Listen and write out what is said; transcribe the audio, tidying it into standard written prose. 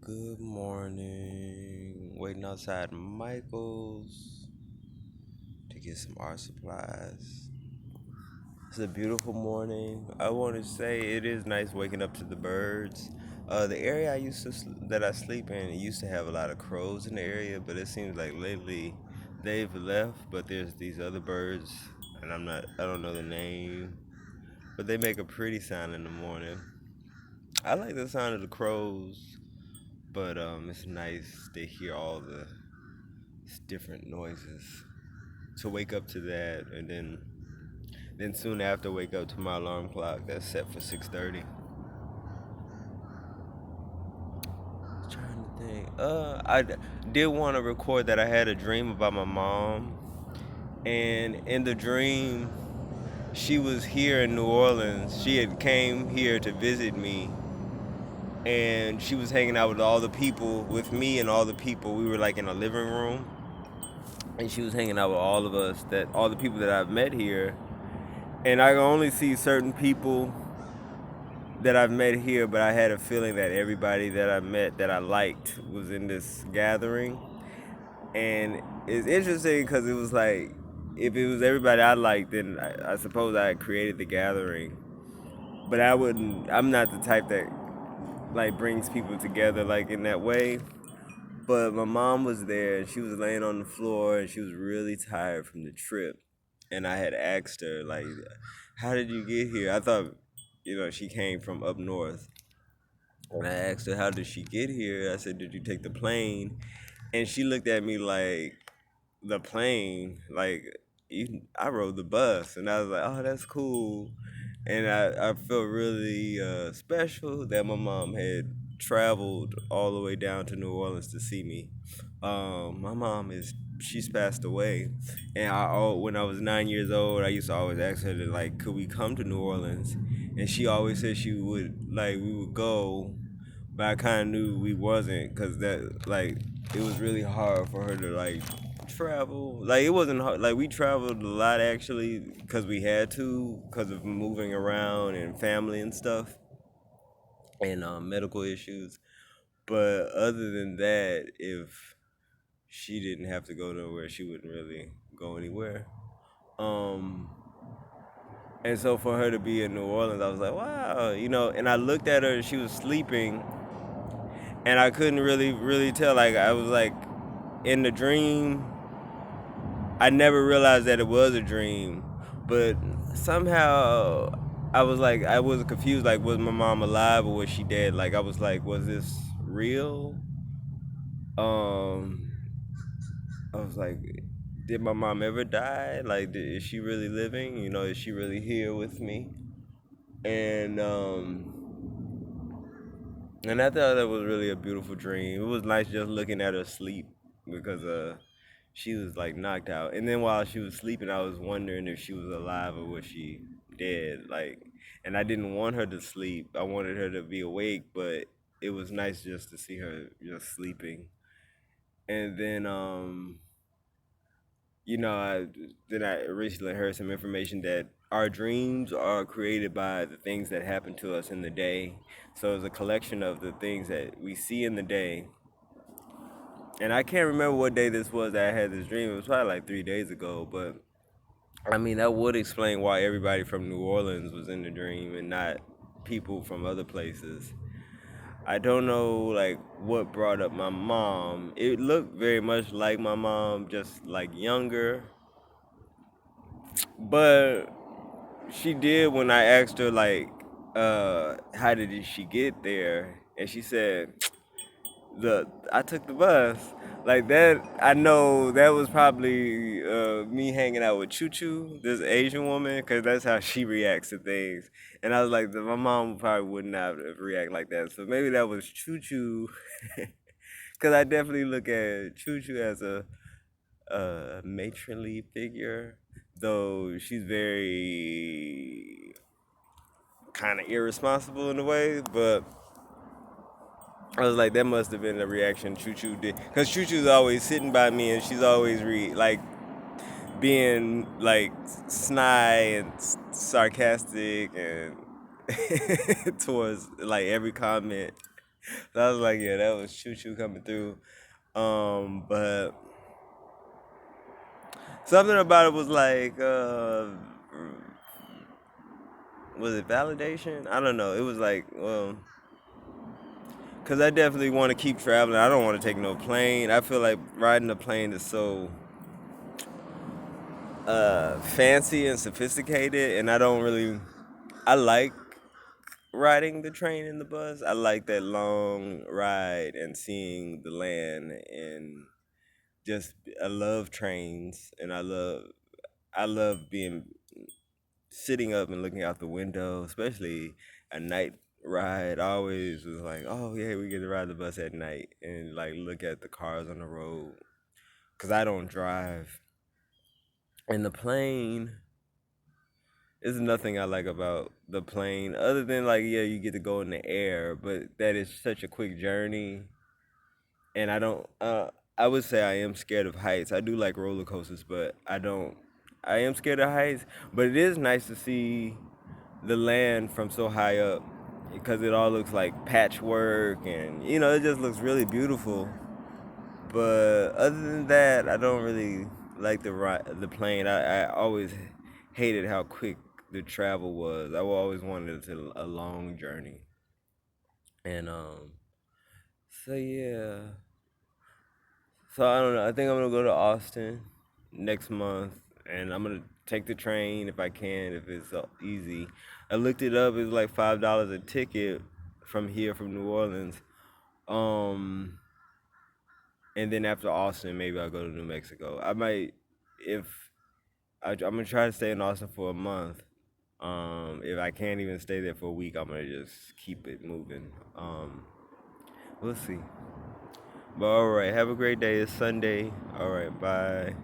Good morning. Waiting outside Michael's to get some art supplies. It's a beautiful morning. I want to say it is nice waking up to the birds. The area that I sleep in, it used to have a lot of crows in the area, but it seems like lately they've left. But there's these other birds, and I don't know the name, but they make a pretty sound in the morning. I like the sound of the crows, but it's nice to hear all the different noises. To wake up to that, and then soon after wake up to my alarm clock that's set for 6:30. Trying to think. Did want to record that I had a dream about my mom, and in the dream, she was here in New Orleans. She had came here to visit me, and she was hanging out with all the people, with me and all the people. We were like in a living room, and she was hanging out with all the people that I've met here. And I can only see certain people that I've met here, but I had a feeling that everybody that I met that I liked was in this gathering. And it's interesting because it was like, if it was everybody I liked, then I suppose I had created the gathering. But I'm not the type that like brings people together like in that way. But my mom was there, and she was laying on the floor, and she was really tired from the trip. And I had asked her, like, how did you get here? I thought, she came from up north. And I asked her, how did she get here? I said, did you take the plane? And she looked at me like, the plane? Like, I rode the bus. And I was like, oh, that's cool. And I felt really special that my mom had traveled all the way down to New Orleans to see me. My mom she's passed away, and when I was 9 years old, I used to always ask her to like, could we come to New Orleans? And she always said she would, like, we would go, but I kind of knew we wasn't, cause that like it was really hard for her to like travel. Like, it wasn't hard. Like, we traveled a lot actually, cause we had to, cause of moving around and family and stuff, and medical issues. But other than that, if she didn't have to go nowhere, she wouldn't really go anywhere. Um, and so for her to be in New Orleans, I was like, wow, And I looked at her; she was sleeping, and I couldn't really tell. Like, I was like, in the dream, I never realized that it was a dream, but somehow I was like, I was confused. Like, was my mom alive or was she dead? Like, I was like, was this real? Um, I was like, did my mom ever die? Like, is she really living? Is she really here with me? And and I thought that was really a beautiful dream. It was nice just looking at her sleep, because she was like knocked out. And then while she was sleeping, I was wondering if she was alive or was she dead. Like, and I didn't want her to sleep. I wanted her to be awake, but it was nice just to see her just sleeping. And then I recently heard some information that our dreams are created by the things that happen to us in the day. So it's a collection of the things that we see in the day. And I can't remember what day this was that I had this dream. It was probably like 3 days ago, but I mean, that would explain why everybody from New Orleans was in the dream and not people from other places. I don't know, like, what brought up my mom. It looked very much like my mom, just like younger. But she did, when I asked her, like, how did she get there? And she said, I took the bus. Like, that, I know that was probably me hanging out with Choo Choo, this Asian woman, because that's how she reacts to things. And I was like, my mom probably would not have react like that. So maybe that was Choo Choo. Because I definitely look at Choo Choo as a matronly figure, though she's very kind of irresponsible in a way. But I was like, that must have been the reaction Choo Choo did, because Choo Choo's always sitting by me, and she's always like being like snide and sarcastic and towards like every comment. So I was like, yeah, that was choo choo coming through. But something about it was like, was it validation? I don't know. It was like, well, because I definitely want to keep traveling. I don't want to take no plane. I feel like riding a plane is so fancy and sophisticated, and I don't really. I like riding the train and the bus. I like that long ride and seeing the land and just I love trains and I love being sitting up and looking out the window, especially a night ride. I always was like, oh yeah, we get to ride the bus at night and like look at the cars on the road because I don't drive. And the plane is nothing I like about the plane other than like yeah, you get to go in the air, but that is such a quick journey and I don't. I would say I am scared of heights. I do like roller coasters, but I don't. I am scared of heights, but it is nice to see the land from so high up because it all looks like patchwork and it just looks really beautiful. But other than that, I don't really like the plane. I always hated how quick the travel was. I always wanted a long journey, and so yeah. So I don't know. I think I'm gonna go to Austin next month, and I'm gonna take the train if I can, if it's easy. I looked it up. It's like $5 a ticket from here, from New Orleans. Um, and then after Austin, maybe I'll go to New Mexico. I might, if I'm gonna try to stay in Austin for a month. If I can't even stay there for a week, I'm gonna just keep it moving. We'll see. But all right, have a great day. It's Sunday. All right, bye.